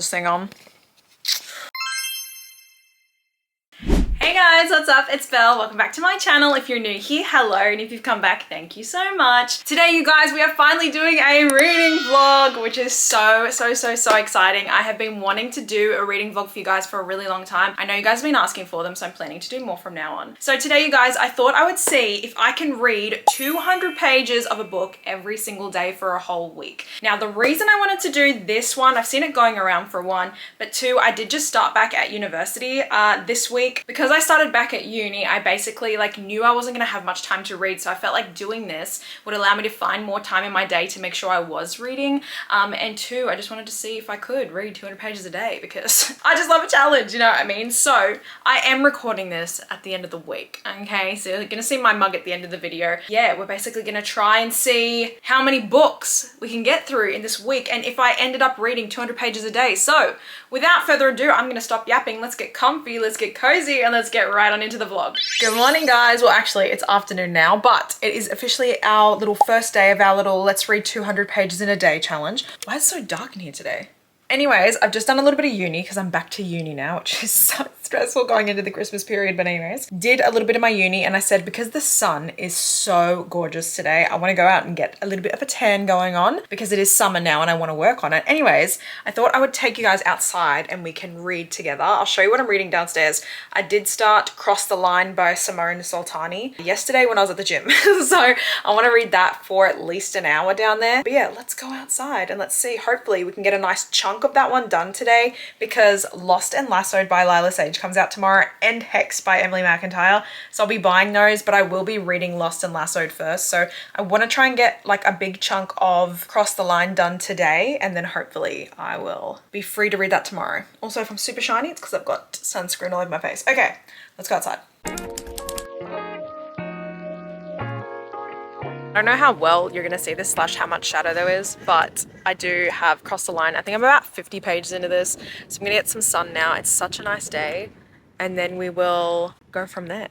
This thing on. Hey guys, what's up? It's Belle. Welcome back to my channel. If you're new here, hello, and if you've come back, thank you so much. Today, you guys, we are finally doing a reading vlog, which is so exciting. I have been wanting to do a reading vlog for you guys for a really long time. I know you guys have been asking for them, so I'm planning to do more from now on. So today, you guys, I thought I would see if I can read 200 pages of a book every single day for a whole week. Now, the reason I wanted to do this one, I've seen it going around for one, but two, I did just start back at university this week. Because I started back at uni, I basically knew I wasn't gonna have much time to read, so I felt like doing this would allow me to find more time in my day to make sure I was reading. And two, I just wanted to see if I could read 200 pages a day because I just love a challenge, you know what I mean? So I am recording this at the end of the week, okay? So you're gonna see my mug at the end of the video. Yeah, we're basically gonna try and see how many books we can get through in this week and if I ended up reading 200 pages a day. So without further ado, I'm gonna stop yapping. Let's get comfy, let's get cozy, and let's get right on into the vlog. Good morning, guys. Well, actually, it's afternoon now, but it is officially our little first day of our little let's read 200 pages in a day challenge. Why is it so dark in here today? Anyways, I've just done a little bit of uni because I'm back to uni now, which is so stressful going into the Christmas period. But anyways, did a little bit of my uni and I said, because the sun is so gorgeous today, I want to go out and get a little bit of a tan going on because it is summer now and I want to work on it. Anyways, I thought I would take you guys outside and we can read together. I'll show you what I'm reading downstairs. I did start Cross the Line by Simone Soltani yesterday when I was at the gym. So I want to read that for at least an hour down there. But yeah, let's go outside and let's see. Hopefully we can get a nice chunk of that one done today because Lost and Lassoed by Lila Sage comes out tomorrow and Hex by Emily McIntyre. So I'll be buying those, but I will be reading Lost and Lassoed first. So I want to try and get like a big chunk of Cross the Line done today and then hopefully I will be free to read that tomorrow. Also, if I'm super shiny, it's because I've got sunscreen all over my face. Okay, let's go outside. I don't know how well you're gonna see this / how much shadow there is, but I do have Crossed the Line. I think I'm about 50 pages into this, so I'm gonna get some sun now. It's such a nice day, and then we will go from there.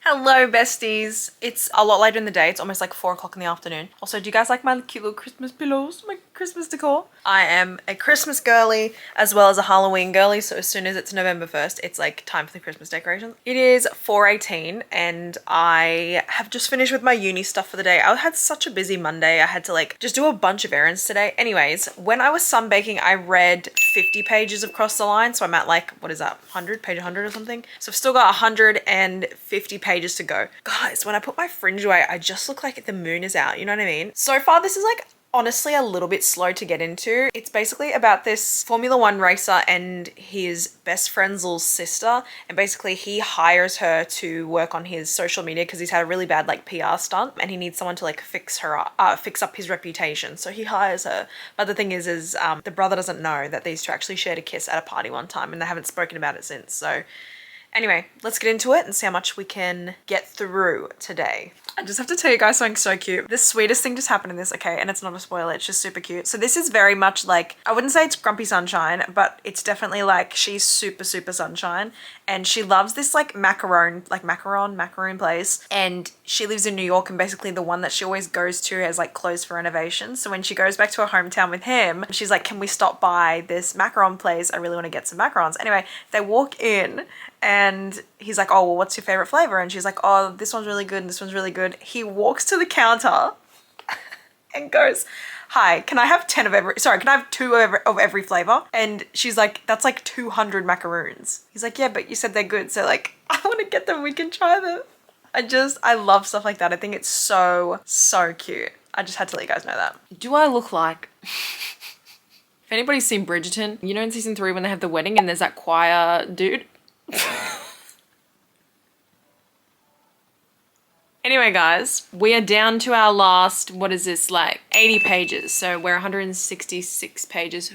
Hello, besties. It's a lot later in the day. It's almost like 4 o'clock in the afternoon. Also, do you guys like my cute little Christmas pillows? My Christmas decor? I am a Christmas girly as well as a Halloween girly. So as soon as it's November 1st, it's like time for the Christmas decorations. It is 4:18 and I have just finished with my uni stuff for the day. I had such a busy Monday. I had to just do a bunch of errands today. Anyways, when I was sunbaking, I read 50 pages of Cross the Line. So I'm at what is that? Page 100 or something. So I've still got 150 pages to go. Guys, when I put my fringe away, I just look like the moon is out. You know what I mean? So far, this is honestly a little bit slow to get into. It's basically about this Formula One racer and his best friend's little sister. And basically he hires her to work on his social media because he's had a really bad PR stunt and he needs someone to fix up his reputation. So he hires her. But the thing is the brother doesn't know that these two actually shared a kiss at a party one time and they haven't spoken about it since. So anyway, let's get into it and see how much we can get through today. I just have to tell you guys something so cute. The sweetest thing just happened in this, okay? And it's not a spoiler, it's just super cute. So this is very much I wouldn't say it's Grumpy Sunshine, but it's definitely she's super sunshine. And she loves this macaron place. And she lives in New York and basically the one that she always goes to has closed for renovation. So when she goes back to her hometown with him, she's like, can we stop by this macaron place? I really want to get some macarons. Anyway, they walk in and he's like, oh, well, what's your favorite flavor? And she's like, oh, this one's really good and this one's really good. He walks to the counter and goes, hi, can I have 2 of every flavor? And she's like, that's 200 macaroons. He's like, yeah, but you said they're good. So I want to get them. We can try them. I love stuff like that. I think it's so cute. I just had to let you guys know that. Do I look like... If anybody's seen Bridgerton, you know in season 3 when they have the wedding and there's that choir dude? Anyway, guys, we are down to our last, 80 pages. So we're 166 pages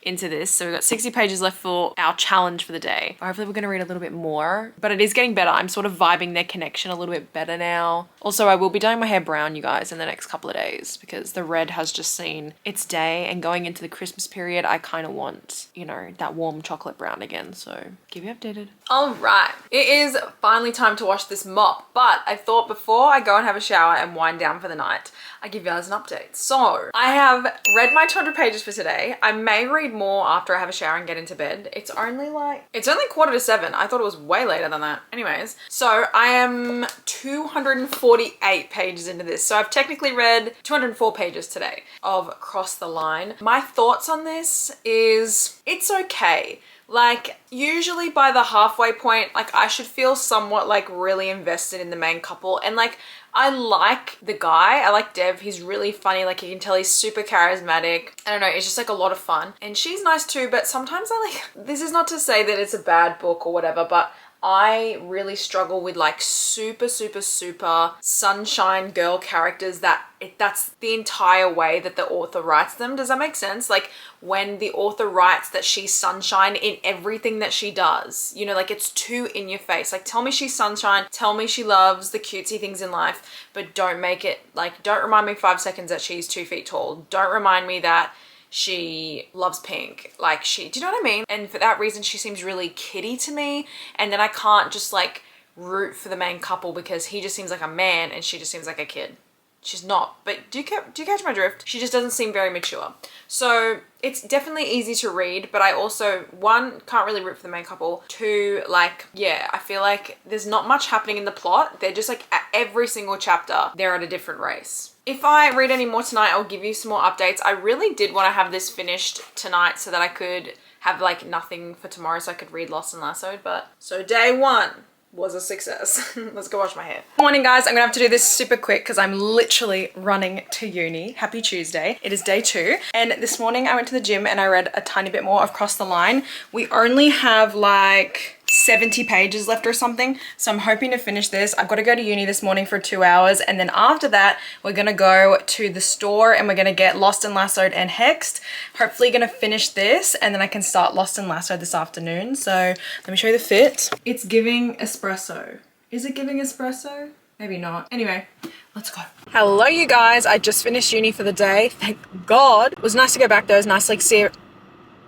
into this. So we've got 60 pages left for our challenge for the day. Hopefully we're going to read a little bit more, but it is getting better. I'm sort of vibing their connection a little bit better now. Also, I will be dyeing my hair brown, you guys, in the next couple of days because the red has just seen its day, and going into the Christmas period, I kind of want, that warm chocolate brown again. So keep you updated. All right. It is finally time to wash this mop, but I thought before I go and have a shower and wind down for the night, I give you guys an update. So I have read my 200 pages for today. I may read read more after I have a shower and get into bed. It's only 7:15. I thought it was way later than that. Anyways, so I am 248 pages into this. So I've technically read 204 pages today of Cross the Line. My thoughts on this is it's okay. Like, usually by the halfway point, like, I should feel somewhat, like, really invested in the main couple. And, like, I like the guy. I like Dev. He's really funny. Like, you can tell he's super charismatic. I don't know. It's just, like, a lot of fun. And she's nice, too. But sometimes this is not to say that it's a bad book or whatever, but I really struggle with, like, super sunshine girl characters that's the entire way that the author writes them. Does that make sense? Like, when the author writes that she's sunshine in everything that she does, you know, like, it's too in your face. Like, tell me she's sunshine, tell me she loves the cutesy things in life, but don't make it, like, don't remind me 5 seconds that she's 2 feet tall. Don't remind me that she loves pink. Like, do you know what I mean? And for that reason, she seems really kiddie to me. And then I can't just, like, root for the main couple because he just seems like a man and she just seems like a kid. She's not, but do you catch my drift? She just doesn't seem very mature. So it's definitely easy to read, but I also, 1, can't really root for the main couple. 2, like, yeah, I feel like there's not much happening in the plot. They're just like, at every single chapter, they're at a different race. If I read any more tonight, I'll give you some more updates. I really did want to have this finished tonight so that I could have, like, nothing for tomorrow so I could read Lost and Lassoed. But so day 1 was a success. Let's go wash my hair. Morning, guys. I'm gonna have to do this super quick because I'm literally running to uni. Happy Tuesday. It is day 2. And this morning I went to the gym and I read a tiny bit more of Cross the Line. We only have like 70 pages left or something. So I'm hoping to finish this. I've got to go to uni this morning for 2 hours. And then after that, we're going to go to the store and we're going to get Lost and Lassoed and Hexed. Hopefully going to finish this and then I can start Lost and Lassoed this afternoon. So let me show you the fit. It's giving espresso. Is it giving espresso? Maybe not. Anyway, let's go. Hello, you guys. I just finished uni for the day. Thank God. It was nice to go back though. It was nice to like see.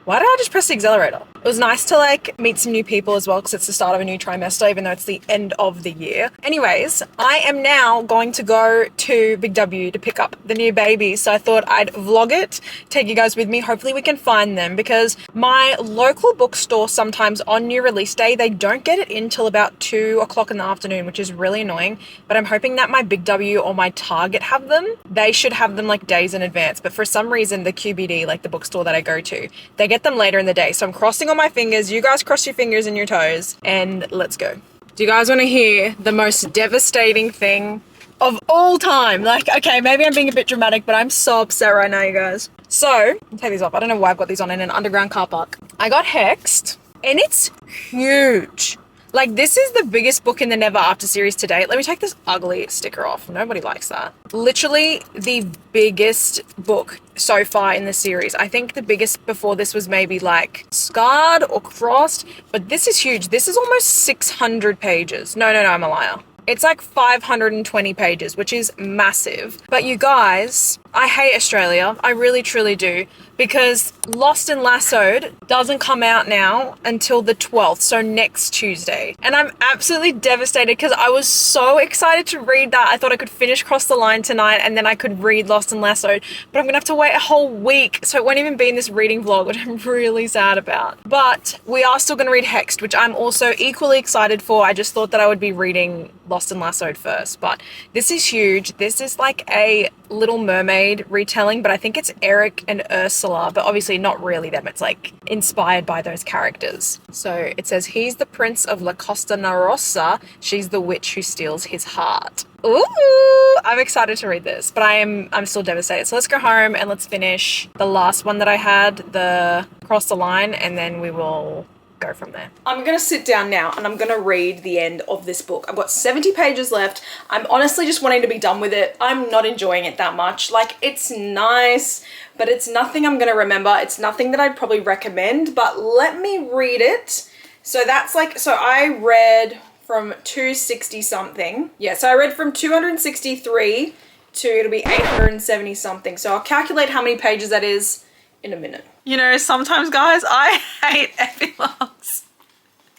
Why did I just press the accelerator? It was nice to like meet some new people as well because it's the start of a new trimester even though it's the end of the year. Anyways, I am now going to go to Big W to pick up the new baby. So I thought I'd vlog it, take you guys with me. Hopefully we can find them because my local bookstore sometimes on new release day, they don't get it in till about 2 o'clock in the afternoon, which is really annoying. But I'm hoping that my Big W or my Target have them. They should have them like days in advance. But for some reason, the QBD, like the bookstore that I go to, they get them later in the day. So I'm crossing all my fingers. You guys cross your fingers and your toes and let's go. Do you guys want to hear the most devastating thing of all time? Like, okay, maybe I'm being a bit dramatic, but I'm so upset right now, you guys. So, I'll take these off. I don't know why I've got these on in an underground car park. I got Hexed and it's huge. Like, this is the biggest book in the Never After series to date. Let me take this ugly sticker off. Nobody likes that. Literally the biggest book so far in the series. I think the biggest before this was maybe like Scarred or Crossed, but this is huge. This is almost 600 pages. No, I'm a liar. It's like 520 pages, which is massive. But you guys, I hate Australia. I really, truly do. Because Lost and Lassoed doesn't come out now until the 12th, so next Tuesday. And I'm absolutely devastated because I was so excited to read that. I thought I could finish Cross the Line tonight and then I could read Lost and Lassoed, but I'm gonna have to wait a whole week, so it won't even be in this reading vlog, which I'm really sad about. But we are still gonna read Hexed, which I'm also equally excited for. I just thought that I would be reading Lost and Lassoed first, but this is huge. This is like a Little Mermaid retelling, but I think it's Eric and Ursula, but obviously not really them. It's like inspired by those characters. So it says he's the prince of La Costa Narosa. She's the witch who steals his heart. Ooh, I'm excited to read this, but I'm still devastated. So let's go home and let's finish the last one that I had, the Cross the Line, and then we will go from there. I'm gonna sit down now and I'm gonna read the end of this book. I've got 70 pages left. I'm honestly just wanting to be done with it. I'm not enjoying it that much. Like, it's nice, but it's nothing I'm gonna remember. It's nothing that I'd probably recommend, but let me read it. So that's like, so I read from 260 something. Yeah, so I read from 263 to, it'll be 870 something. So I'll calculate how many pages that is in a minute. You know, sometimes, guys, I hate epilogues.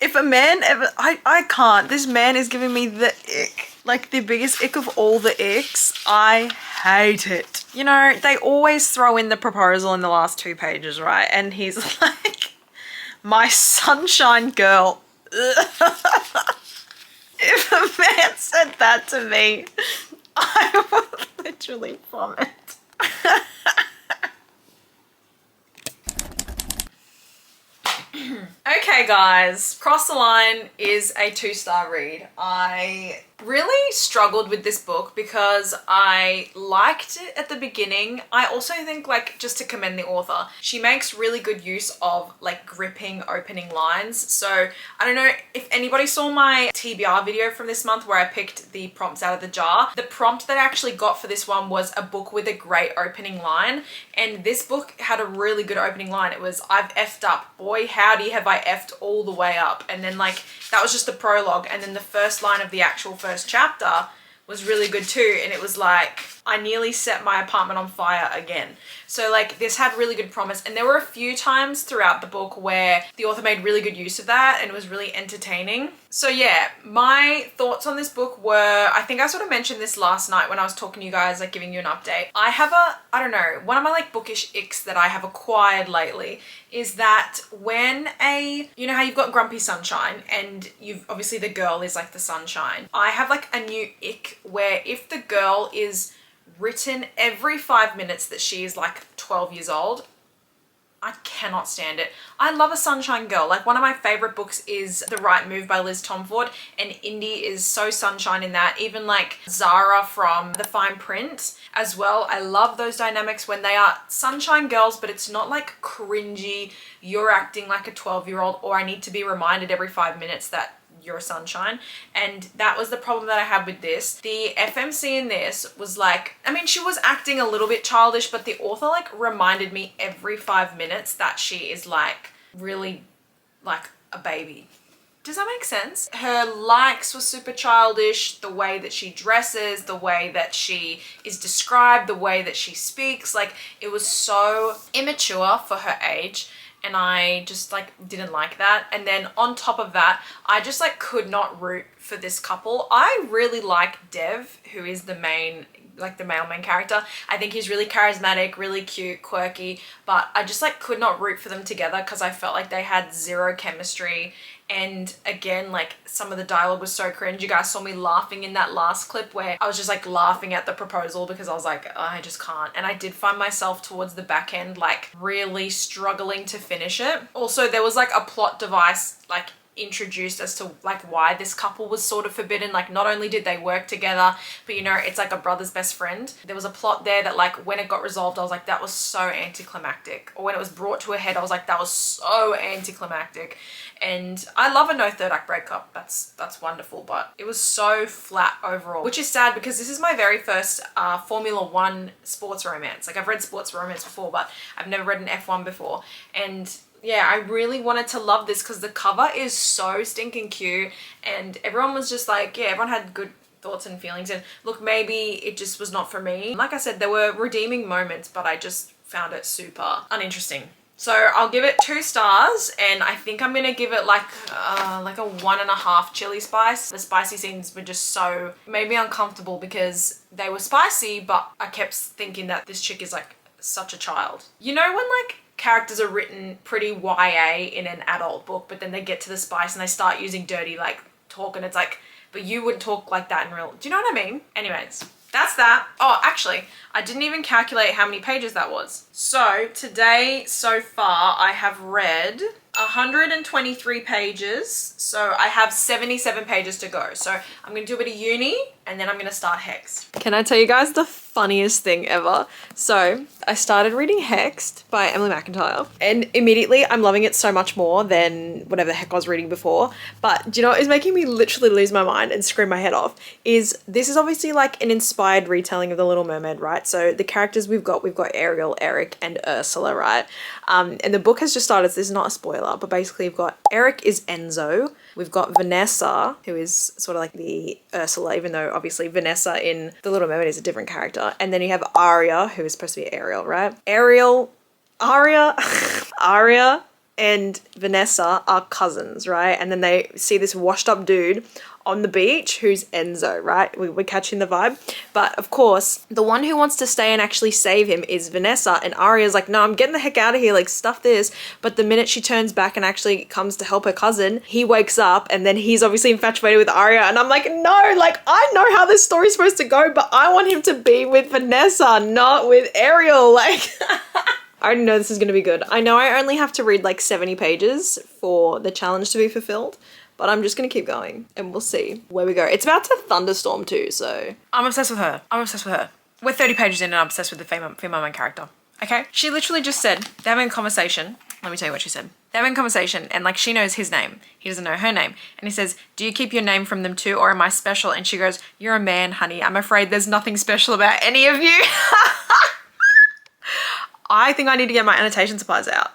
If a man ever, I can't. This man is giving me the ick. Like the biggest ick of all the icks. I hate it. You know, they always throw in the proposal in the last 2 pages, right? And he's like, my sunshine girl. If a man said that to me, I would literally vomit. Okay guys, Cross the Line is a 2-star read. I really struggled with this book because I liked it at the beginning. I also think, like, just to commend the author, she makes really good use of like gripping opening lines. So I don't know if anybody saw my TBR video from this month where I picked the prompts out of the jar. The prompt that I actually got for this one was a book with a great opening line, and this book had a really good opening line. It was, I've effed up, boy howdy have I effed all the way up. And then like that was just the prologue, and then the first line of the actual first chapter was really good too, and it was like, I nearly set my apartment on fire again. So like this had really good promise, and there were a few times throughout the book where the author made really good use of that and it was really entertaining. So yeah, my thoughts on this book were, I think I sort of mentioned this last night when I was talking to you guys, like giving you an update. I have I don't know, one of my like bookish icks that I have acquired lately is that when you know how you've got Grumpy Sunshine and you've obviously the girl is like the sunshine. I have like a new ick where if the girl is written every 5 minutes that she is like 12 years old, I cannot stand it. I love a sunshine girl. Like one of my favorite books is The Right Move by Liz Tomford, and Indy is so sunshine in that. Even like Zara from The Fine Print as well. I love those dynamics when they are sunshine girls, but it's not like cringy, you're acting like a 12-year-old, or I need to be reminded every 5 minutes that you're a sunshine. And that was the problem that I had with this. The FMC in this was like, I mean, she was acting a little bit childish, but the author like reminded me every 5 minutes that she is like really like a baby. Does that make sense? Her likes were super childish, the way that she dresses, the way that she is described, the way that she speaks, like it was so immature for her age. And I just like didn't like that. And then on top of that, I just like could not root for this couple. I really like Dev, who is the main, like the male main character. I think he's really charismatic, really cute, quirky, but I just like could not root for them together because I felt like they had zero chemistry. And again, like some of the dialogue was so cringe. You guys saw me laughing in that last clip where I was just like laughing at the proposal because I was like, oh, I just can't. And I did find myself towards the back end like really struggling to finish it. Also, there was like a plot device like introduced as to like why this couple was sort of forbidden. Like not only did they work together, but you know, it's like a brother's best friend. There was a plot there that like when it got resolved, I was like, that was so anticlimactic. Or when it was brought to a head, I was like, that was so anticlimactic. And I love a no third act breakup. That's wonderful, but it was so flat overall, which is sad because this is my very first Formula One sports romance. Like I've read sports romance before, but I've never read an F1 before. And yeah, I really wanted to love this because the cover is so stinking cute, and everyone was just like, yeah, everyone had good thoughts and feelings. And look, maybe it just was not for me. Like I said, there were redeeming moments, but I just found it super uninteresting. So I'll give it 2 stars, and I think I'm gonna give it like a 1.5 chili spice. The spicy scenes were just so, made me uncomfortable because they were spicy, but I kept thinking that this chick is like such a child. You know when like characters are written pretty YA in an adult book, but then they get to the spice and they start using dirty like talk, and it's like, but you wouldn't talk like that in real, do you know what I mean? Anyways, that's that. Oh, actually, I didn't even calculate how many pages that was. So today, so far, I have read 123 pages. So I have 77 pages to go. So I'm gonna do a bit of uni and then I'm gonna start Hexed. Can I tell you guys the funniest thing ever? So I started reading Hexed by Emily McIntyre, and immediately I'm loving it so much more than whatever the heck I was reading before. But do you know what is making me literally lose my mind and scream my head off? Is this is obviously like an inspired retelling of The Little Mermaid, right? So the characters we've got Ariel, Eric, and Ursula, right? And the book has just started, so this is not a spoiler, but basically we've got Eric is Enzo. We've got Vanessa, who is sort of like the Ursula, even though obviously Vanessa in The Little Mermaid is a different character. And then you have Aria, who is supposed to be Ariel, right? Aria and Vanessa are cousins, right? And then they see this washed up dude on the beach who's Enzo, right? We're catching the vibe. But of course, the one who wants to stay and actually save him is Vanessa. And Aria's like, no, I'm getting the heck out of here, like stuff this. But the minute she turns back and actually comes to help her cousin, he wakes up and then he's obviously infatuated with Aria. And I'm like, no, like I know how this story's supposed to go, but I want him to be with Vanessa, not with Ariel. Like, I already know this is going to be good. I know I only have to read like 70 pages for the challenge to be fulfilled, but I'm just going to keep going and we'll see where we go. It's about to thunderstorm too, so. I'm obsessed with her. I'm obsessed with her. We're 30 pages in and I'm obsessed with the female main character. Okay? She literally just said, they're having a conversation. Let me tell you what she said. They're having a conversation and like she knows his name. He doesn't know her name. And he says, do you keep your name from them too or am I special? And she goes, you're a man, honey. I'm afraid there's nothing special about any of you. I think I need to get my annotation supplies out.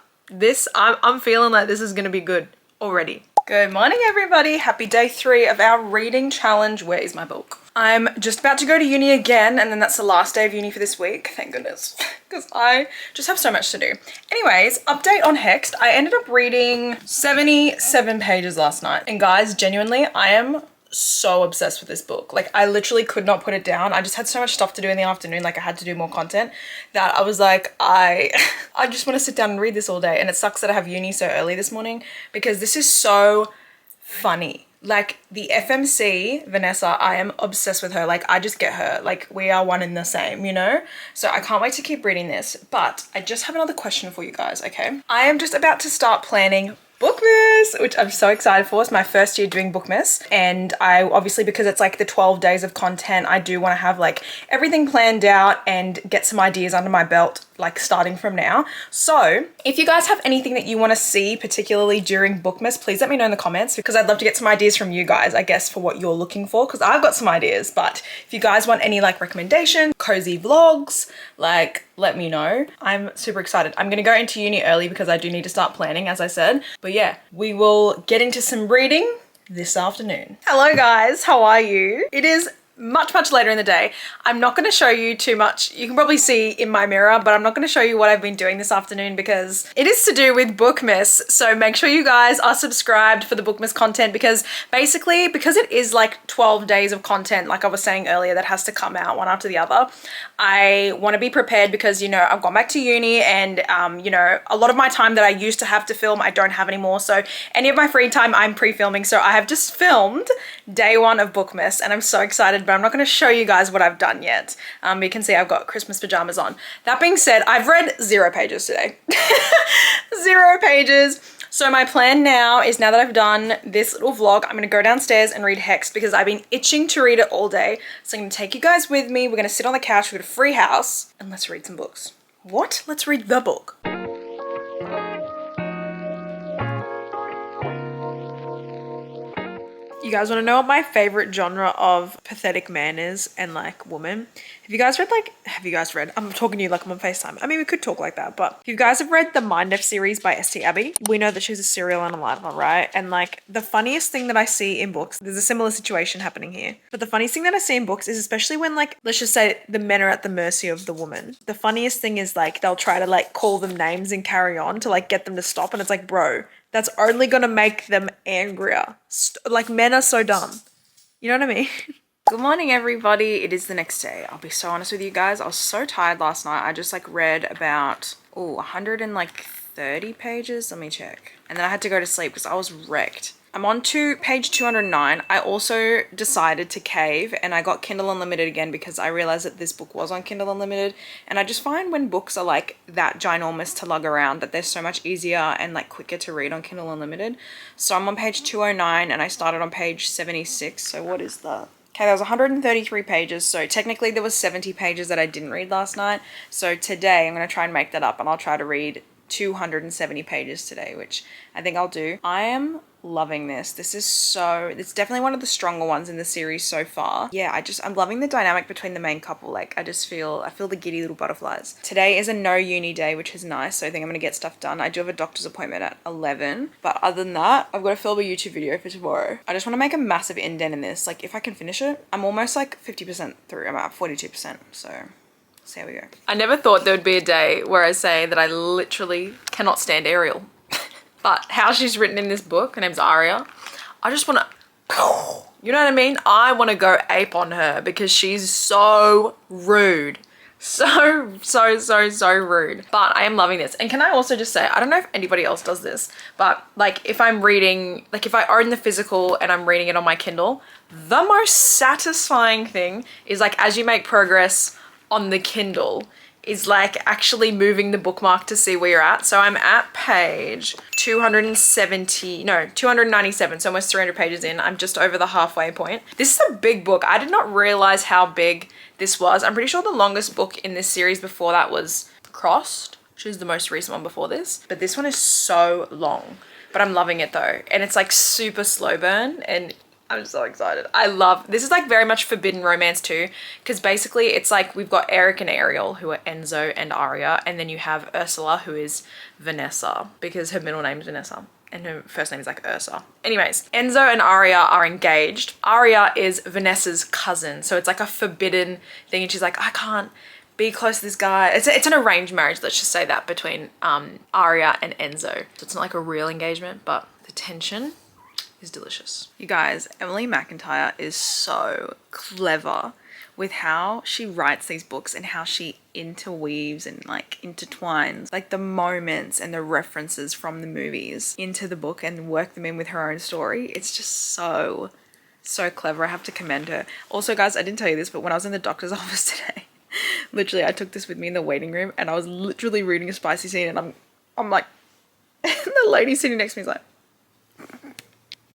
I'm feeling like this is gonna be good already. Good morning, everybody. Happy day 3 of our reading challenge. Where is my book? I'm just about to go to uni again, and then that's the last day of uni for this week. Thank goodness, because I just have so much to do. Anyways, update on Hext. I ended up reading 77 pages last night. And guys, genuinely, I am so obsessed with this book. Like I literally could not put it down. I just had so much stuff to do in the afternoon, like I had to do more content, that I was like, I just want to sit down and read this all day. And it sucks that I have uni so early this morning because this is so funny. Like the FMC, Vanessa, I am obsessed with her. Like I just get her. Like we are one and the same, you know? So I can't wait to keep reading this. But I just have another question for you guys, okay? I am just about to start planning Bookmas, which I'm so excited for. It's my first year doing Bookmas, and I obviously, because it's like the 12 days of content, I do want to have like everything planned out and get some ideas under my belt, like starting from now. So if you guys have anything that you want to see particularly during Bookmas, please let me know in the comments, because I'd love to get some ideas from you guys, I guess, for what you're looking for, because I've got some ideas. But if you guys want any like recommendations, cozy vlogs, like let me know. I'm super excited. I'm gonna go into uni early because I do need to start planning, as I said. But yeah, we will get into some reading this afternoon. Hello guys, how are you? It is much later in the day. I'm not going to show you too much. You can probably see in my mirror, but I'm not going to show you what I've been doing this afternoon because it is to do with Bookmas. So make sure you guys are subscribed for the Bookmas content, because basically, because it is like 12 days of content, like I was saying earlier, that has to come out one after the other. I want to be prepared because, you know, I've gone back to uni and, you know, a lot of my time that I used to have to film, I don't have anymore. So any of my free time, I'm pre-filming. So I have just filmed day 1 of Bookmas and I'm so excited, but I'm not going to show you guys what I've done yet. You can see I've got Christmas pajamas on. That being said, I've read 0 pages today. 0 pages. So my plan now is, now that I've done this little vlog, I'm going to go downstairs and read Hext because I've been itching to read it all day. So I'm going to take you guys with me. We're going to sit on the couch, we're going to free house, and let's read some books. What? Let's read the book. You guys want to know what my favorite genre of pathetic man is and like woman? Have you guys read, I'm talking to you like I'm on FaceTime. I mean, we could talk like that, but if you guys have read the Mind F series by S.T. Abbey, we know that she's a serial unaliver, right? And like the funniest thing that I see in books, there's a similar situation happening here. But the funniest thing that I see in books is, especially when like, let's just say the men are at the mercy of the woman. The funniest thing is like, they'll try to like call them names and carry on to like get them to stop. And it's like, bro, that's only gonna make them angrier. Like men are so dumb. You know what I mean? Good morning, everybody. It is the next day. I'll be so honest with you guys. I was so tired last night. I just like read about 130 pages. Let me check. And then I had to go to sleep because I was wrecked. I'm on to page 209. I also decided to cave and I got Kindle Unlimited again because I realized that this book was on Kindle Unlimited. And I just find when books are like that ginormous to lug around that they're so much easier and like quicker to read on Kindle Unlimited. So I'm on page 209 and I started on page 76. So what is the... Okay, there was 133 pages, so technically there was 70 pages that I didn't read last night. So today I'm going to try and make that up and I'll try to read 270 pages today, which I think I'll do. I am loving this. It's definitely one of the stronger ones in the series so far. Yeah, I'm loving the dynamic between the main couple. Like I feel the giddy little butterflies. Today is a no uni day, which is nice. So I think I'm gonna get stuff done. I do have a doctor's appointment at 11, but other than that, I've got to film a YouTube video for tomorrow. I just want to make a massive indent in this. Like if I can finish it, I'm almost like 50% through. I'm at 42%. So see how we go. I never thought there would be a day where I say that I literally cannot stand Ariel. But how she's written in this book, her name's Aria, I just want to, you know what I mean? I want to go ape on her because she's so rude. So rude. But I am loving this. And can I also just say, I don't know if anybody else does this, but like if I'm reading, like if I own the physical and I'm reading it on my Kindle, the most satisfying thing is like as you make progress on the Kindle is like actually moving the bookmark to see where you're at. So I'm at page 297, so almost 300 pages in. I'm just over the halfway point. This is a big book. I did not realize how big this was. I'm pretty sure the longest book in this series before that was Crossed, which is the most recent one before this. But this one is so long, but I'm loving it though. And it's like super slow burn and I'm so excited. I love, this is like very much forbidden romance too, because basically it's like we've got Eric and Ariel who are Enzo and Aria, and then you have Ursula who is Vanessa because her middle name is Vanessa and her first name is like Ursa. Anyways, Enzo and Aria are engaged. Aria is Vanessa's cousin, so it's like a forbidden thing, and she's like, I can't be close to this guy. It's an arranged marriage, let's just say that, between Aria and Enzo. So it's not like a real engagement, but the tension is delicious. You guys, Emily McIntyre is so clever with how she writes these books and how she interweaves and like intertwines like the moments and the references from the movies into the book and work them in with her own story. It's just so clever. I have to commend her. Also guys, I didn't tell you this, but when I was in the doctor's office today, literally I took this with me in the waiting room and I was literally reading a spicy scene and I'm like, and the lady sitting next to me is like,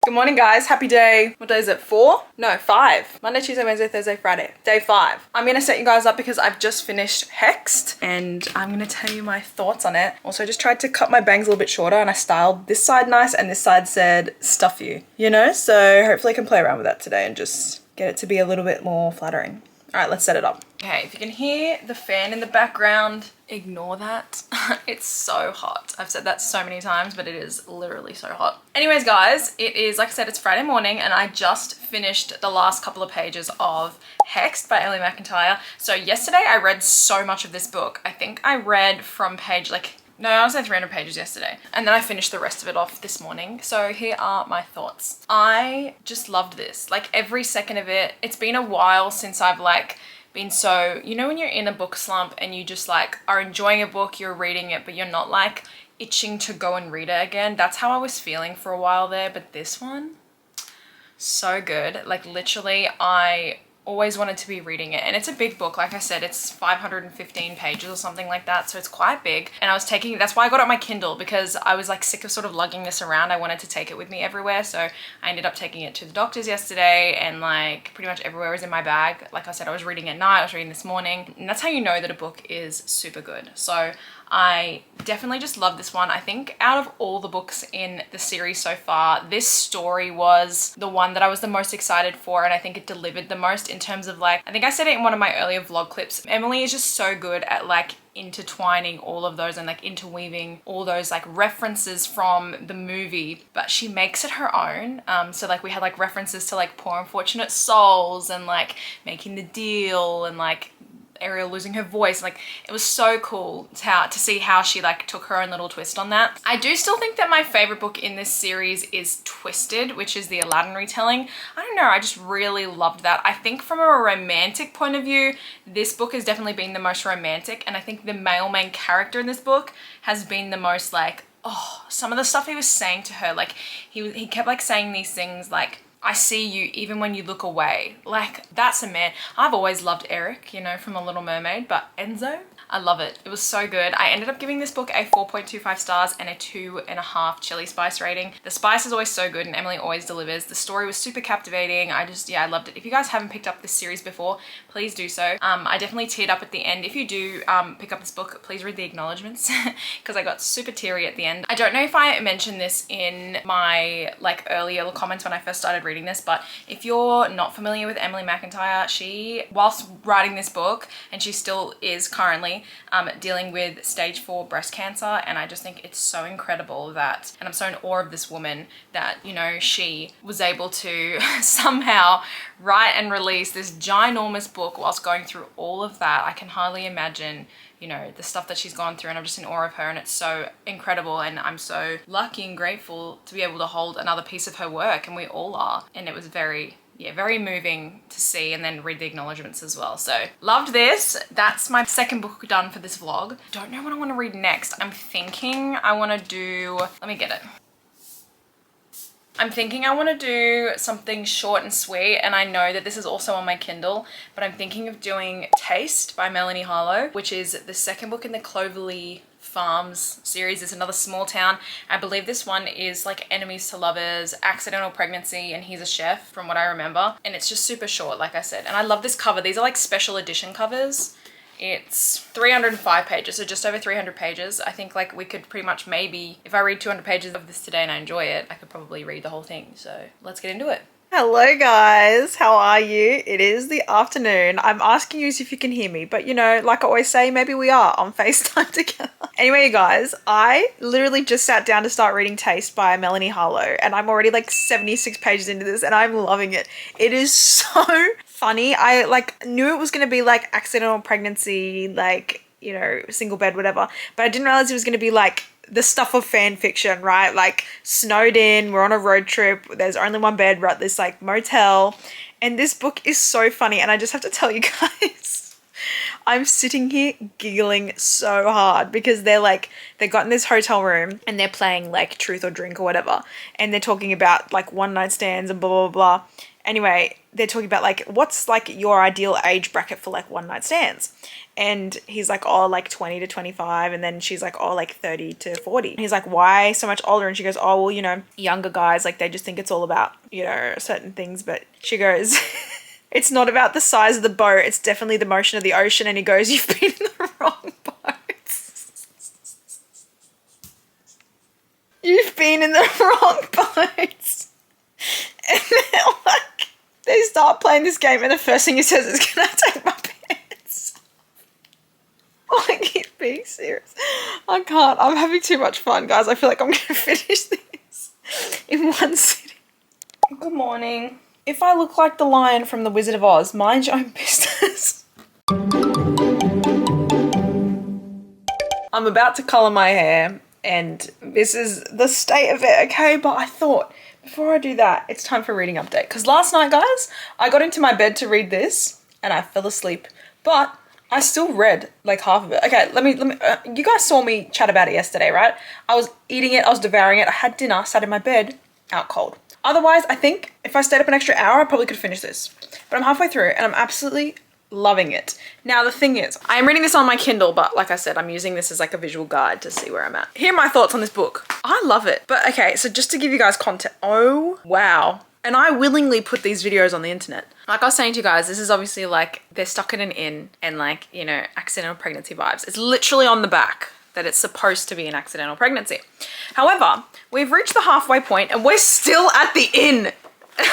good morning guys, happy day. What day is it? 4? No, 5. Monday, Tuesday, Wednesday, Thursday, Friday. Day 5. I'm gonna set you guys up because I've just finished Hexed and I'm gonna tell you my thoughts on it. Also, I just tried to cut my bangs a little bit shorter and I styled this side nice and this side said stuff you, you know? So hopefully I can play around with that today and just get it to be a little bit more flattering. All right, let's set it up. Okay, if you can hear the fan in the background, ignore that. It's so hot. I've said that so many times, but it is literally so hot. Anyways, guys, it is, like I said, it's Friday morning and I just finished the last couple of pages of Hexed by Emily McIntyre. So yesterday I read so much of this book. I think I read from page no, I was at 300 pages yesterday. And then I finished the rest of it off this morning. So here are my thoughts. I just loved this. Like every second of it. It's been a while since I've like been so, you know when you're in a book slump and you just like are enjoying a book, you're reading it, but you're not like itching to go and read it again. That's how I was feeling for a while there. But this one, so good. Like literally I always wanted to be reading it, and it's a big book. Like I said, it's 515 pages or something like that, so it's quite big. And I was taking, that's why I got it on my Kindle, because I was like sick of sort of lugging this around. I wanted to take it with me everywhere, so I ended up taking it to the doctor's yesterday, and like pretty much everywhere was in my bag. Like I said, I was reading at night, I was reading this morning, and that's how you know that a book is super good. So I definitely just love this one. I think out of all the books in the series so far, this story was the one that I was the most excited for, and I think it delivered the most in terms of like, I think I said it in one of my earlier vlog clips, Emily is just so good at like intertwining all of those and like interweaving all those like references from the movie, but she makes it her own. So like we had like references to like Poor Unfortunate Souls and like Making the Deal and like Ariel losing her voice. Like it was so cool to see how she like took her own little twist on that. I do still think that my favorite book in this series is Twisted, which is the Aladdin retelling. I don't know, I just really loved that. I think from a romantic point of view, this book has definitely been the most romantic, and I think the male main character in this book has been the most like, oh, some of the stuff he was saying to her, like he kept like saying these things like, I see you even when you look away. Like, that's a man. I've always loved Eric, you know, from The Little Mermaid, but Enzo, I love it. It was so good. I ended up giving this book a 4.25 stars and a 2.5 chili spice rating. The spice is always so good and Emily always delivers. The story was super captivating. Yeah, I loved it. If you guys haven't picked up this series before, please do so. I definitely teared up at the end. If you do pick up this book, please read the acknowledgements because I got super teary at the end. I don't know if I mentioned this in my like earlier comments when I first started reading this, but if you're not familiar with Emily McIntyre, she, whilst writing this book, and she still is currently, recently dealing with stage 4 breast cancer, and I just think it's so incredible that, and I'm so in awe of this woman that, you know, she was able to somehow write and release this ginormous book whilst going through all of that. I can hardly imagine, you know, the stuff that she's gone through, and I'm just in awe of her, and it's so incredible, and I'm so lucky and grateful to be able to hold another piece of her work, and we all are. And it was very moving to see and then read the acknowledgements as well. So loved this. That's my second book done for this vlog. Don't know what I want to read next. I'm thinking I want to do, let me get it. I'm thinking I want to do something short and sweet, and I know that this is also on my Kindle, but I'm thinking of doing Taste by Melanie Harlow, which is the second book in the Cloverleigh Farms series. It's another small town. I believe this one is like enemies to lovers, accidental pregnancy, and he's a chef from what I remember. And it's just super short, like I said. And I love this cover. These are like special edition covers. It's 305 pages, so just over 300 pages. I think like we could pretty much, maybe if I read 200 pages of this today and I enjoy it, I could probably read the whole thing. So let's get into it. Hello guys, how are you? It is the afternoon. I'm asking you if you can hear me, but you know, like I always say, maybe we are on FaceTime together. Anyway, you guys, I literally just sat down to start reading Taste by Melanie Harlow, and I'm already like 76 pages into this and I'm loving it. It is so funny. I like knew it was going to be like accidental pregnancy, like, you know, single bed, whatever, but I didn't realize it was going to be like the stuff of fan fiction, right? Like snowed in, we're on a road trip, there's only one bed, we're at this like motel, and this book is so funny. And I just have to tell you guys, I'm sitting here giggling so hard because they got in this hotel room and they're playing like Truth or Drink or whatever, and they're talking about like one night stands and blah blah blah. Anyway, they're talking about like what's like your ideal age bracket for like one night stands. And he's like, oh, like 20 to 25. And then she's like, oh, like 30 to 40. And he's like, why so much older? And she goes, oh, well, you know, younger guys, like they just think it's all about, you know, certain things. But she goes, it's not about the size of the boat. It's definitely the motion of the ocean. And he goes, you've been in the wrong boat. You've been in the wrong boat. And then like, they start playing this game and the first thing he says is, can I take my pants off? Like, he's being serious. I can't. I'm having too much fun, guys. I feel like I'm going to finish this in one sitting. Good morning. If I look like the lion from The Wizard of Oz, mind your own business. I'm about to colour my hair, and this is the state of it, okay? But I thought, before I do that, it's time for a reading update. Because last night, guys, I got into my bed to read this, and I fell asleep. But I still read like half of it. Okay, let me. You guys saw me chat about it yesterday, right? I was eating it, I was devouring it. I had dinner, sat in my bed, out cold. Otherwise, I think if I stayed up an extra hour, I probably could finish this. But I'm halfway through and I'm absolutely loving it. Now, the thing is, I am reading this on my Kindle, but like I said, I'm using this as like a visual guide to see where I'm at. Here are my thoughts on this book. I love it. But okay, so just to give you guys context. Oh, wow. And I willingly put these videos on the internet. Like I was saying to you guys, this is obviously like they're stuck in an inn and like, you know, accidental pregnancy vibes. It's literally on the back that it's supposed to be an accidental pregnancy. However, we've reached the halfway point and we're still at the inn.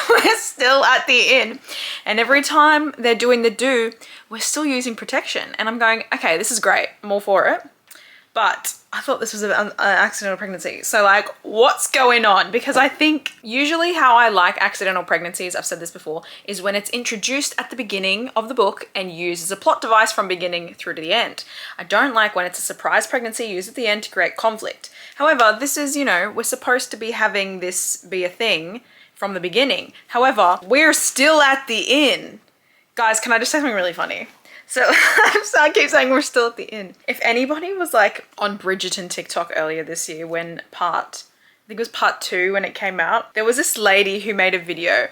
We're still at the inn. And every time they're doing the do, we're still using protection. And I'm going, okay, this is great. I'm all for it. But I thought this was an accidental pregnancy. So like, what's going on? Because I think usually how I like accidental pregnancies, I've said this before, is when it's introduced at the beginning of the book and used as a plot device from beginning through to the end. I don't like when it's a surprise pregnancy used at the end to create conflict. However, this is, you know, we're supposed to be having this be a thing from the beginning. However, we're still at the inn. Guys, can I just say something really funny? So I keep saying we're still at the inn. If anybody was like on Bridgerton TikTok earlier this year when I think it was part 2 when it came out, there was this lady who made a video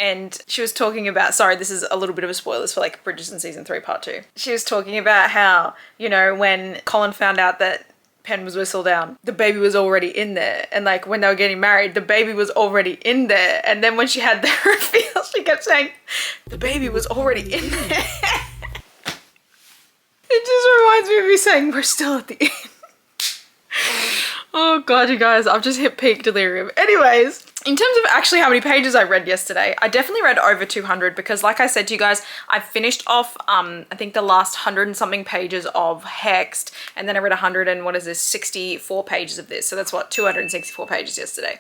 and she was talking about, sorry, this is a little bit of a spoilers for like Bridgerton season 3 part 2. She was talking about how, you know, when Colin found out that Pen was whistled down, the baby was already in there. And like when they were getting married, the baby was already in there. And then when she had the reveal, she kept saying, the baby was already in there. It just reminds me of me saying, we're still at the inn. Oh god, you guys, I've just hit peak delirium. Anyways, in terms of actually how many pages I read yesterday, I definitely read over 200 because like I said to you guys, I finished off I think the last 100 and something pages of Hexed, and then I read 100 and what is this, 64 pages of this. So that's what, 264 pages yesterday.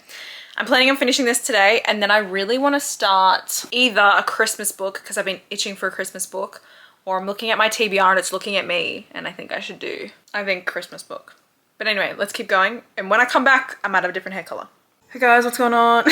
I'm planning on finishing this today, and then I really want to start either a Christmas book because I've been itching for a Christmas book, or I'm looking at my TBR and it's looking at me, and I think Christmas book. But anyway, let's keep going. And when I come back, I might have a different hair color. Hey guys, what's going on?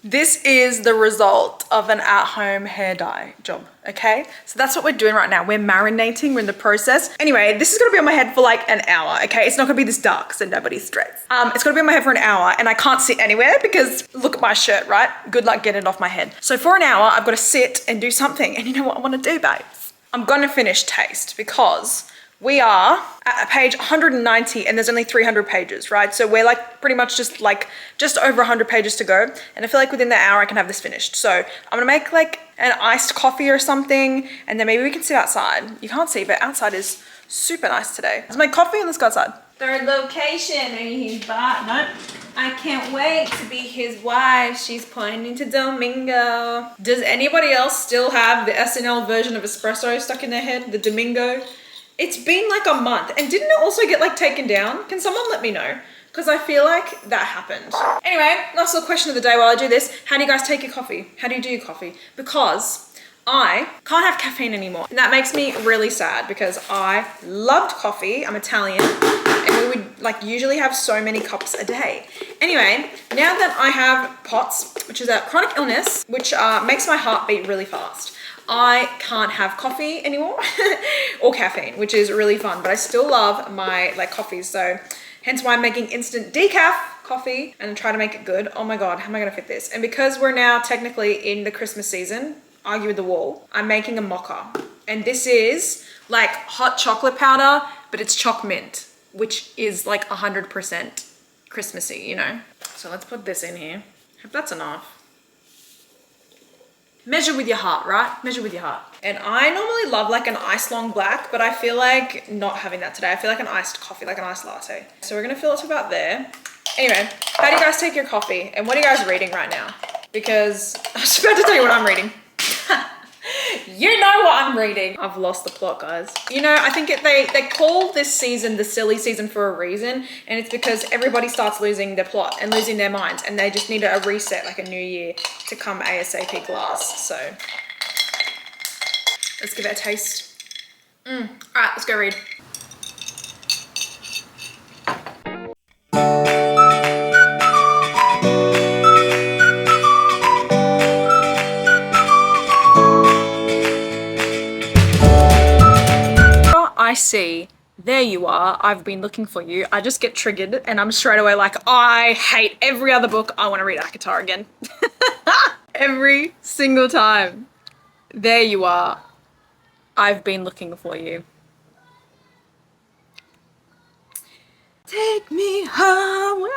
This is the result of an at-home hair dye job, okay? So that's what we're doing right now. We're marinating, we're in the process. Anyway, this is gonna be on my head for like an hour, okay? It's not gonna be this dark, so nobody's stressed. It's gonna be on my head for an hour, and I can't sit anywhere because look at my shirt, right? Good luck getting it off my head. So for an hour, I've gotta sit and do something. And you know what I wanna do, babes? I'm gonna finish Taste because we are at page 190 and there's only 300 pages, right? So we're like pretty much just over 100 pages to go. And I feel like within the hour I can have this finished. So I'm gonna make like an iced coffee or something, and then maybe we can sit outside. You can't see, but outside is super nice today. Let's make coffee and let's go outside. Third location, maybe he's back. No, I can't wait to be his wife. She's pointing to Domingo. Does anybody else still have the SNL version of espresso stuck in their head? The Domingo? It's been like a month, and didn't it also get like taken down? Can someone let me know? Because I feel like that happened. Anyway, last little question of the day while I do this. How do you guys take your coffee? How do you do your coffee? Because I can't have caffeine anymore. And that makes me really sad because I loved coffee. I'm Italian, and we would like usually have so many cups a day. Anyway, now that I have POTS, which is a chronic illness, which makes my heart beat really fast, I can't have coffee anymore or caffeine, which is really fun, but I still love my like coffees. So hence why I'm making instant decaf coffee and try to make it good. Oh my God, how am I gonna fit this? And because we're now technically in the Christmas season, argue with the wall, I'm making a mocha. And this is like hot chocolate powder, but it's choc mint, which is like 100% Christmassy, you know? So let's put this in here. Hope that's enough. Measure with your heart, right? Measure with your heart. And I normally love like an ice long black, but I feel like not having that today. I feel like an iced coffee, like an iced latte. So we're gonna fill it to about there. Anyway, how do you guys take your coffee? And what are you guys reading right now? Because I was about to tell you what I'm reading. You know what I'm reading. I've lost the plot, guys. You know, I think they call this season the silly season for a reason, and it's because everybody starts losing their plot and losing their minds, and they just need a reset, like a new year to come ASAP glass. So let's give it a taste. All right, let's go read. I see, there you are, I've been looking for you. I just get triggered and I'm straight away like, I hate every other book. I want to read ACOTAR again. Every single time. There you are, I've been looking for you. Take me home.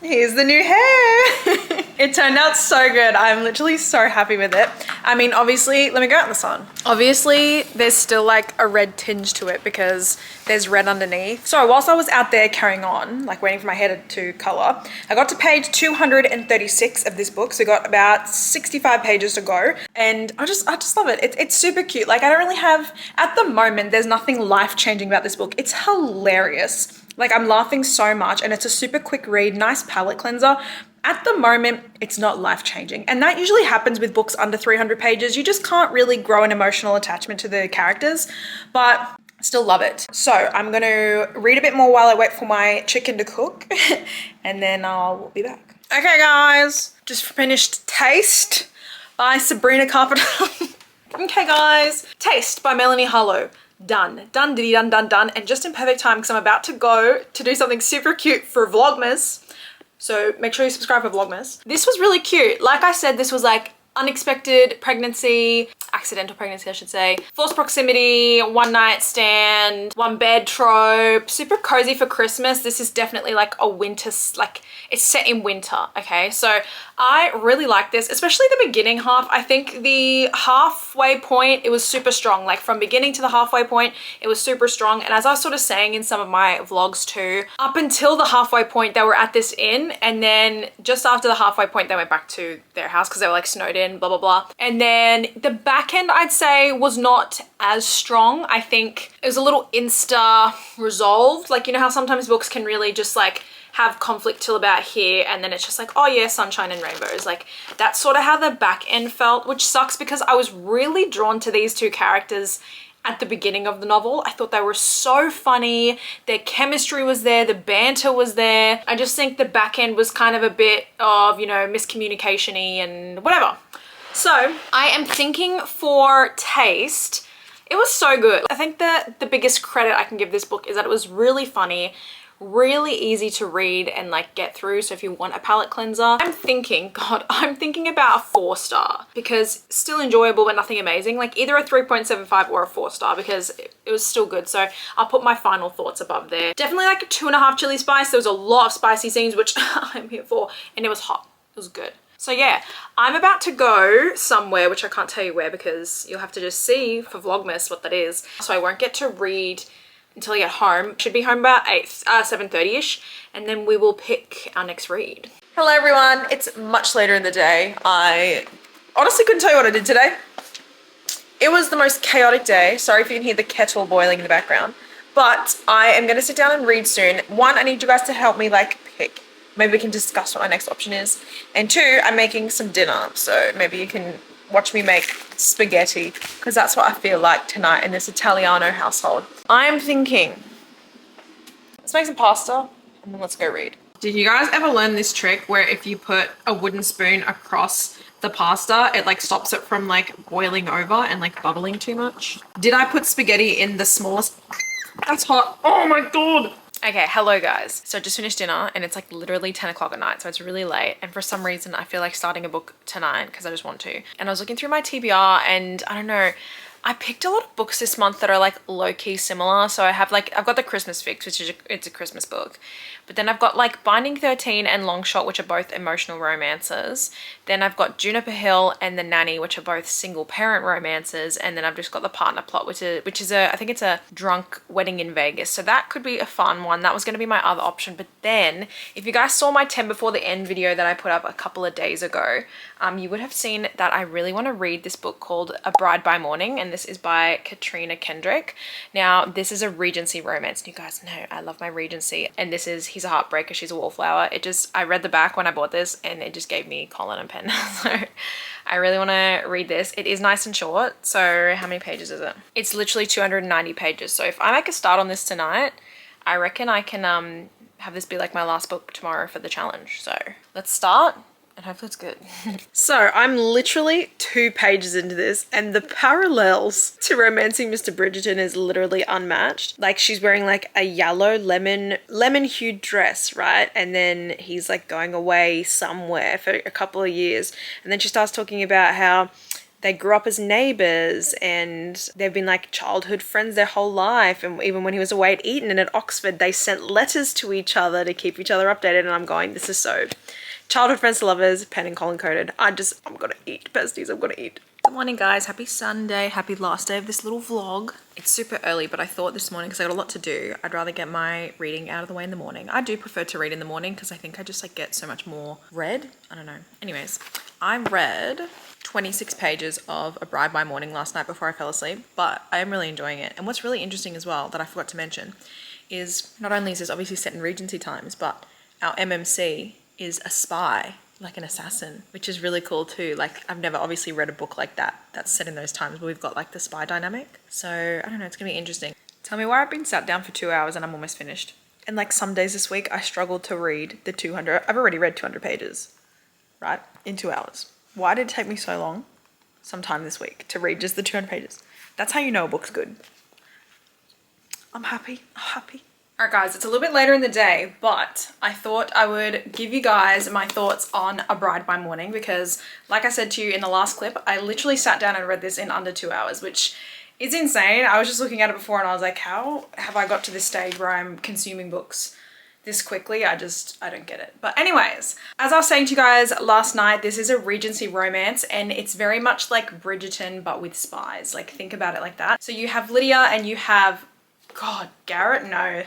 Here's the new hair. It turned out so good. I'm literally so happy with it. I mean, obviously, let me go out in the sun. Obviously, there's still like a red tinge to it because there's red underneath. So whilst I was out there carrying on, like waiting for my hair to color, I got to page 236 of this book. So got about 65 pages to go. And I just love it. It's super cute. Like I don't really have, at the moment, there's nothing life-changing about this book. It's hilarious. Like I'm laughing so much, and it's a super quick read, nice palette cleanser. At the moment, it's not life-changing. And that usually happens with books under 300 pages. You just can't really grow an emotional attachment to the characters, but I still love it. So I'm gonna read a bit more while I wait for my chicken to cook and then I'll be back. Okay guys, just finished Taste by Sabrina Carpenter. Okay guys, Taste by Melanie Harlow. Done, diddy done. And just in perfect time because I'm about to go to do something super cute for Vlogmas. So make sure you subscribe for Vlogmas. This was really cute. Like I said, this was like unexpected pregnancy, accidental pregnancy I should say, forced proximity, one night stand, one bed trope, super cozy for Christmas. This is definitely like a winter, like it's set in winter, okay? So I really like this, especially the beginning half. I think the halfway point, it was super strong. Like from beginning to the halfway point, it was super strong. And as I was sort of saying in some of my vlogs too, up until the halfway point, they were at this inn. And then just after the halfway point, they went back to their house because they were like snowed in, blah, blah, blah. And then the back end, I'd say, was not as strong. I think it was a little insta resolved. Like, you know how sometimes books can really just like have conflict till about here and then it's just like, oh yeah, sunshine and rainbows. Like that's sort of how the back end felt, which sucks because I was really drawn to these two characters at the beginning of the novel. I thought they were so funny. Their chemistry was there. The banter was there. I just think the back end was kind of a bit of, you know, miscommunication-y and whatever. So I am thinking for taste, it was so good. I think that the biggest credit I can give this book is that it was really funny, really easy to read and like get through. So if you want a palate cleanser, I'm thinking about a 4-star because still enjoyable but nothing amazing. Like either a 3.75 or a 4-star because it was still good. So I'll put my final thoughts above there. Definitely like a 2.5 chili spice. There was a lot of spicy scenes, which I'm here for, and it was hot. It was good. So yeah, I'm about to go somewhere, which I can't tell you where because you'll have to just see for Vlogmas what that is. So I won't get to read until I get home. Should be home about 7:30ish, and then we will pick our next read. Hello everyone, it's much later in the day. I honestly couldn't tell you what I did today. It was the most chaotic day. Sorry if you can hear the kettle boiling in the background, but I am gonna sit down and read soon. One, I need you guys to help me like pick. Maybe we can discuss what my next option is. And two, I'm making some dinner, so maybe you can watch me make spaghetti because that's what I feel like tonight in this Italiano household. I'm thinking, let's make some pasta and then let's go read. Did you guys ever learn this trick where if you put a wooden spoon across the pasta, it like stops it from like boiling over and like bubbling too much? Did I put spaghetti in the smallest? That's hot. Oh my God. Okay, hello guys. So I just finished dinner and it's like literally 10 o'clock at night, so it's really late. And for some reason I feel like starting a book tonight because I just want to. And I was looking through my TBR and I don't know, I picked a lot of books this month that are like low-key similar. So I have like, I've got The Christmas Fix, which is it's a Christmas book. But then I've got like Binding 13 and Long Shot, which are both emotional romances. Then I've got Juniper Hill and The Nanny, which are both single parent romances. And then I've just got The Partner Plot, which is I think it's a drunk wedding in Vegas. So that could be a fun one. That was going to be my other option. But then if you guys saw my 10 Before the End video that I put up a couple of days ago, you would have seen that I really want to read this book called A Bride by Morning. And this is by Katrina Kendrick. Now, this is a Regency romance. And you guys know I love my Regency. And this is He's a Heartbreaker, She's a Wallflower. I read the back when I bought this and it just gave me Colin and pen. So I really want to read this. It is nice and short. So how many pages is it? It's literally 290 pages. So if I make a start on this tonight, I reckon I can have this be like my last book tomorrow for the challenge. So let's start. And hopefully it's good. So I'm literally 2 pages into this and the parallels to Romancing Mr. Bridgerton is literally unmatched. Like she's wearing like a yellow lemon hued dress, right? And then he's like going away somewhere for a couple of years. And then she starts talking about how they grew up as neighbours and they've been like childhood friends their whole life. And even when he was away at Eton and at Oxford, they sent letters to each other to keep each other updated. And I'm going, this is so childhood friends to lovers, pen and Colin coded. I'm gonna eat, besties, I'm gonna eat. Good morning guys, happy Sunday, happy last day of this little vlog. It's super early, but I thought this morning, because I got a lot to do, I'd rather get my reading out of the way in the morning. I do prefer to read in the morning because I think I just like get so much more read. I don't know. Anyways, I read 26 pages of A Bride by Morning last night before I fell asleep, but I am really enjoying it. And what's really interesting as well that I forgot to mention is not only is this obviously set in Regency times, but our MMC is a spy, like an assassin, which is really cool too. Like I've never obviously read a book like that that's set in those times where we've got like the spy dynamic. So I don't know, it's gonna be interesting. Tell me why I've been sat down for 2 hours and I'm almost finished. And like some days this week I struggled to read the 200, I've already read 200 pages, right? In 2 hours. Why did it take me so long sometime this week to read just the 200 pages? That's how you know a book's good. I'm happy. Alright guys, it's a little bit later in the day, but I thought I would give you guys my thoughts on A Bride by Morning because like I said to you in the last clip, I literally sat down and read this in under 2 hours, which is insane. I was just looking at it before and I was like, how have I got to this stage where I'm consuming books this quickly? I don't get it. But anyways, as I was saying to you guys last night, this is a Regency romance and it's very much like Bridgerton but with spies. Like think about it like that. So you have Lydia and you have Garrett? No.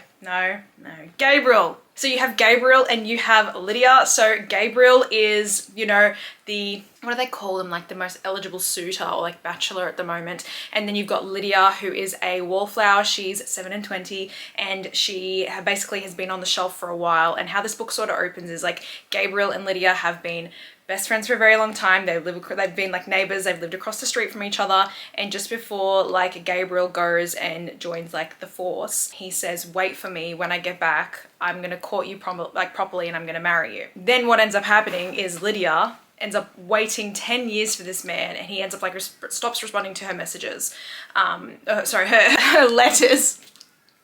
Gabriel. So you have Gabriel and you have Lydia. So Gabriel is, you know, what do they call them? Like the most eligible suitor or like bachelor at the moment. And then you've got Lydia, who is a wallflower. She's 7 and 20 and she basically has been on the shelf for a while. And how this book sort of opens is like Gabriel and Lydia have been best friends for a very long time. They've been like neighbors. They've lived across the street from each other. And just before like Gabriel goes and joins like the force, he says, wait for me when I get back. I'm going to court you properly and I'm going to marry you. Then what ends up happening is Lydia ends up waiting 10 years for this man and he ends up like stops responding to her messages. Her letters.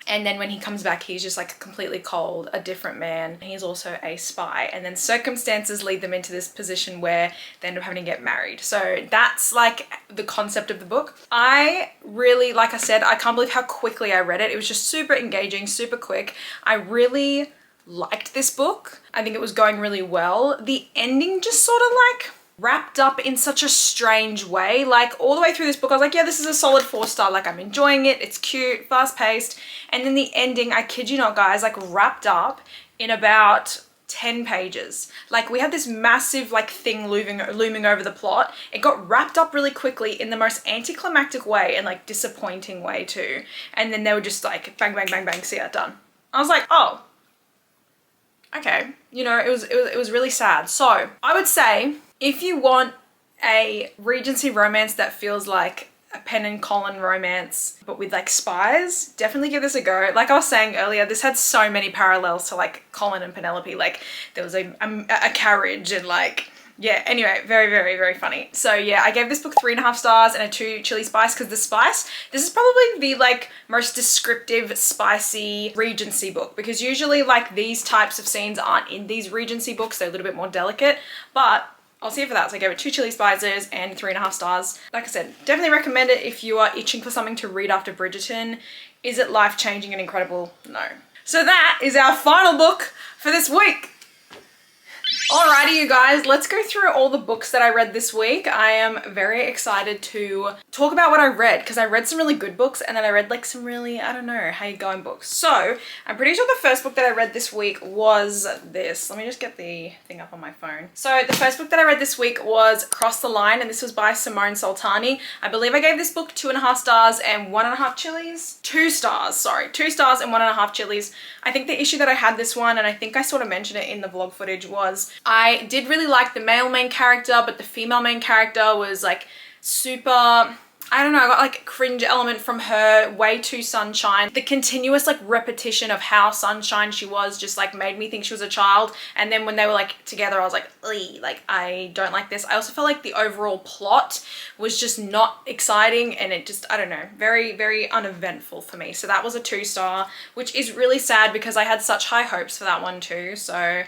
And then when he comes back, he's just like completely cold, a different man. He's also a spy. And then circumstances lead them into this position where they end up having to get married. So that's like the concept of the book. I really, like I said, I can't believe how quickly I read it. It was just super engaging, super quick. I really liked this book. I think it was going really well. The ending just sort of like wrapped up in such a strange way. Like all the way through this book, I was like, yeah, this is a solid 4-star. Like I'm enjoying it. It's cute, fast paced. And then the ending, I kid you not guys, like wrapped up in about 10 pages. Like we had this massive like thing looming over the plot. It got wrapped up really quickly in the most anticlimactic way and like disappointing way too. And then they were just like bang, bang, bang, bang, see ya, done. I was like, oh, okay. You know, it was really sad. So I would say, if you want a Regency romance that feels like a Pen and Colin romance, but with like spies, definitely give this a go. Like I was saying earlier, this had so many parallels to like Colin and Penelope. Like there was a carriage and like, yeah, anyway, very, very, very funny. So yeah, I gave this book 3.5 stars and a 2 chili spice because the spice, this is probably the like most descriptive spicy Regency book because usually like these types of scenes aren't in these Regency books. They're a little bit more delicate, but I'll see it for that. So I gave it 2 chili spices and 3.5 stars. Like I said, definitely recommend it if you are itching for something to read after Bridgerton. Is it life-changing and incredible? No. So that is our final book for this week. Alrighty, you guys, let's go through all the books that I read this week. I am very excited to talk about what I read because I read some really good books and then I read like some really, I don't know, how you going books. So I'm pretty sure the first book that I read this week was this. Let me just get the thing up on my phone. So the first book that I read this week was Cross the Line and this was by Simone Soltani. I believe I gave this book 2.5 stars and 1.5 chilies. 2 stars, sorry. 2 stars and 1.5 chilies. I think the issue that I had this one, and I think I sort of mentioned it in the vlog footage, was I did really like the male main character, but the female main character was like super, I don't know, I got like a cringe element from her, way too Sunshine. The continuous like repetition of how Sunshine she was just like made me think she was a child. And then when they were like together, I was like, like I don't like this. I also felt like the overall plot was just not exciting and it just, I don't know, very, very uneventful for me. So that was a 2 star, which is really sad because I had such high hopes for that one too. So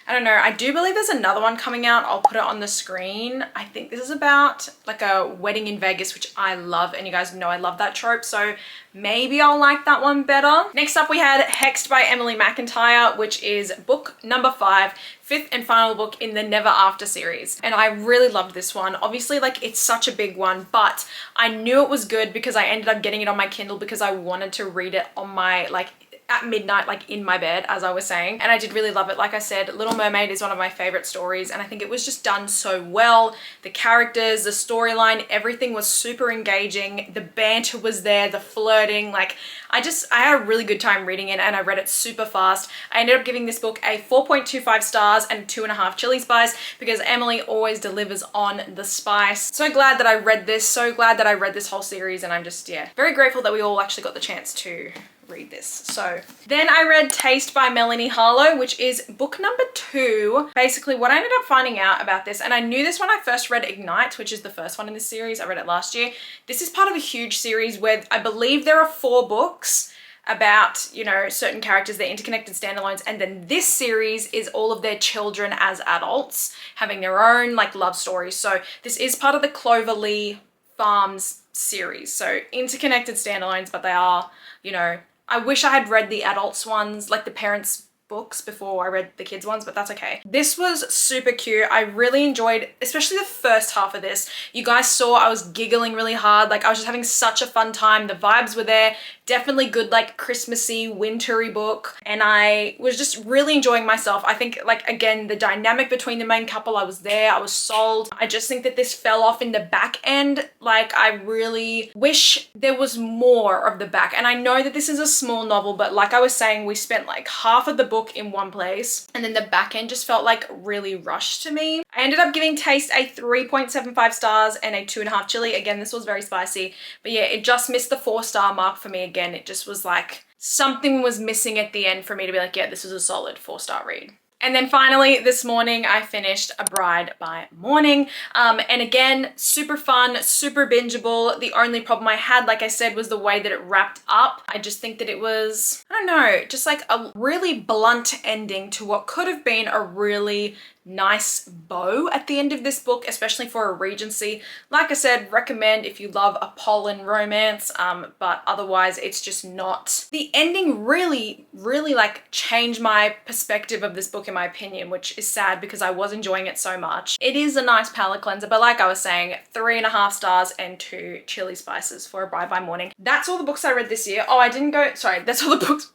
I don't know. I do believe there's another one coming out. I'll put it on the screen. I think this is about like a wedding in Vegas, which I love. And you guys know I love that trope. So maybe I'll like that one better. Next up, we had Hexed by Emily McIntyre, which is book number 5, 5th and final book in the Never After series. And I really loved this one. Obviously, like it's such a big one, but I knew it was good because I ended up getting it on my Kindle because I wanted to read it on my like at midnight, like in my bed, as I was saying. And I did really love it. Like I said, Little Mermaid is one of my favorite stories and I think it was just done so well. The characters, the storyline, everything was super engaging. The banter was there, the flirting, like I had a really good time reading it and I read it super fast. I ended up giving this book a 4.25 stars and 2.5 chili spice because Emily always delivers on the spice. So glad that I read this, so glad that I read this whole series, and I'm just, yeah, very grateful that we all actually got the chance to read this. So then I read Taste by Melanie Harlow, which is book number 2. Basically what I ended up finding out about this, and I knew this when I first read Ignite, which is the first one in this series. I read it last year. This is part of a huge series where I believe there are 4 books about, you know, certain characters, they're interconnected standalones, and then this series is all of their children as adults having their own like love stories. So this is part of the Cloverleaf Farms series. So interconnected standalones, but they are, you know, I wish I had read the adults ones, like the parents books, before I read the kids ones, but that's okay. This was super cute. I really enjoyed, especially the first half of this. You guys saw I was giggling really hard. Like I was just having such a fun time. The vibes were there. Definitely good, like Christmassy, wintry book. And I was just really enjoying myself. I think like, again, the dynamic between the main couple, I was there, I was sold. I just think that this fell off in the back end. Like I really wish there was more of the back. And I know that this is a small novel, but like I was saying, we spent like half of the book in one place, and then the back end just felt like really rushed to me. I ended up giving Taste a 3.75 stars and a 2.5 chili. Again, this was very spicy, but yeah, it just missed the 4-star mark for me again. It just was like something was missing at the end for me to be like, yeah, this was a solid 4-star read. And then finally this morning I finished A Bride by Morning. And again, super fun, super bingeable. The only problem I had, like I said, was the way that it wrapped up. I just think that it was, I don't know, just like a really blunt ending to what could have been a really nice bow at the end of this book, especially for a Regency. Like I said, recommend if you love a Pollen romance, but otherwise it's just not. The ending really like changed my perspective of this book in my opinion, which is sad because I was enjoying it so much. It is a nice palate cleanser, but like I was saying, 3.5 stars and 2 chili spices for A Bride by Morning. That's all the books I read this year. Oh, I didn't go, sorry, that's all the books.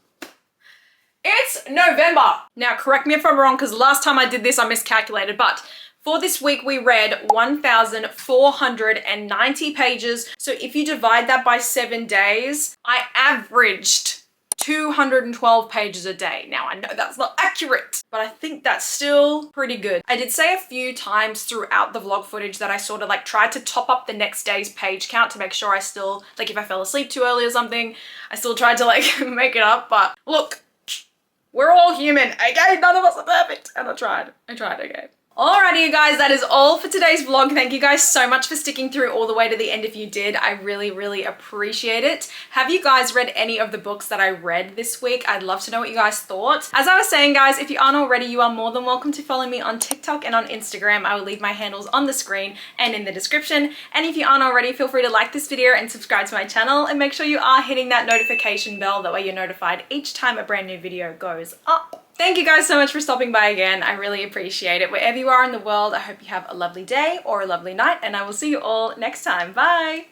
It's November. Now, correct me if I'm wrong, because last time I did this, I miscalculated, but for this week, we read 1,490 pages. So if you divide that by 7 days, I averaged 212 pages a day. Now, I know that's not accurate, but I think that's still pretty good. I did say a few times throughout the vlog footage that I sort of like tried to top up the next day's page count to make sure I still, like if I fell asleep too early or something, I still tried to like make it up, but look, we're all human, okay? None of us are perfect. And I tried, okay? Alrighty, you guys, that is all for today's vlog. Thank you guys so much for sticking through all the way to the end if you did. I really appreciate it. Have you guys read any of the books that I read this week? I'd love to know what you guys thought. As I was saying, guys, if you aren't already, you are more than welcome to follow me on TikTok and on Instagram. I will leave my handles on the screen and in the description. And if you aren't already, feel free to like this video and subscribe to my channel, and make sure you are hitting that notification bell. That way you're notified each time a brand new video goes up. Thank you guys so much for stopping by again. I really appreciate it. Wherever you are in the world, I hope you have a lovely day or a lovely night, and I will see you all next time. Bye!